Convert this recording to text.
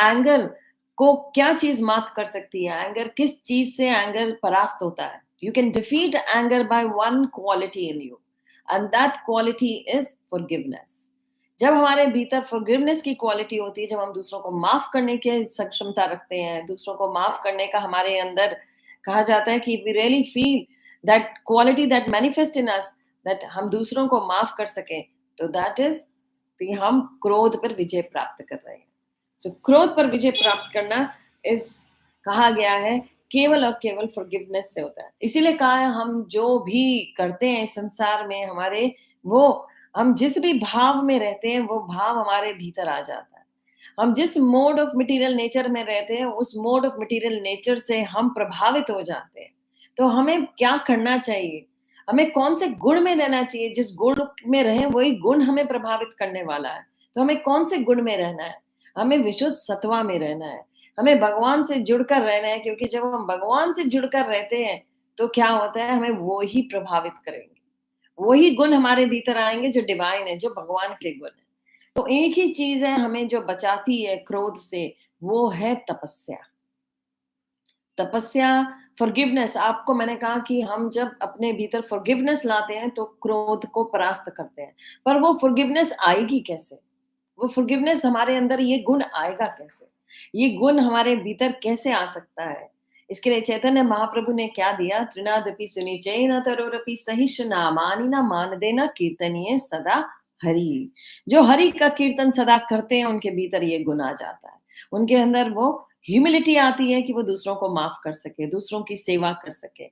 Anger को क्या चीज मात कर सकती है, एंगर किस चीज से एंगर परास्त होता है? You can defeat anger by one quality in you, and that quality is forgiveness. जब हमारे भीतर फॉरगिवनेस की क्वालिटी होती है, जब हम दूसरों को माफ करने की सक्षमता रखते हैं, दूसरों को माफ करने का हमारे अंदर, कहा जाता है कि we really feel that quality that manifest in us, दैट हम दूसरों को माफ कर सकें, तो दैट इज कि हम क्रोध पर विजय प्राप्त कर रहे हैं। सो क्रोध पर विजय प्राप्त करना इस कहा गया है केवल और केवल फॉरगिवनेस से होता है। इसीलिए कहा है हम जो भी करते हैं इस संसार में, हमारे वो हम जिस भी भाव में रहते हैं वो भाव हमारे भीतर आ जाता है। हम जिस मोड ऑफ मटेरियल नेचर में रहते हैं उस मोड ऑफ मटेरियल नेचर से हम प्रभावित हो जाते हैं। तो हमें क्या करना चाहिए? हमें कौन से गुण में रहना चाहिए? जिस गुण में रहें वही गुण हमें प्रभावित करने वाला है। तो हमें कौन से गुण में रहना है? हमें विशुद्ध सत्वा में रहना है। हमें भगवान से जुड़कर रहना है, क्योंकि जब हम भगवान से जुड़कर रहते हैं तो क्या होता है, हमें वो ही प्रभावित करेंगे। वही गुण हमारे भीतर आएंगे जो डिवाइन है, जो भगवान के गुण है। तो एक ही चीज है हमें जो बचाती है क्रोध से, वो है तपस्या। तपस्या, फॉरगिवनेस। आपको मैंने कहा कि हम जब अपने भीतर फॉरगिवनेस लाते हैं तो क्रोध को परास्त करते हैं। पर वो फॉरगिवनेस आएगी कैसे? वो फॉरगिवनेस हमारे अंदर ये गुण आएगा कैसे? ये गुण हमारे भीतर कैसे आ सकता है? इसके लिए चैतन्य महाप्रभु ने क्या दिया? तृणादपि सुनिचैन तरोरपि सहिष्णुनामानि न मानदेन कीर्तनीय सदा हरि। जो हरि का कीर्तन सदा करते हैं उनके भीतर ये गुण आ जाता है। उनके अंदर वो ह्यूमिलिटी आती है कि वो दूसरों को माफ कर सके, दूसरों की सेवा कर सके।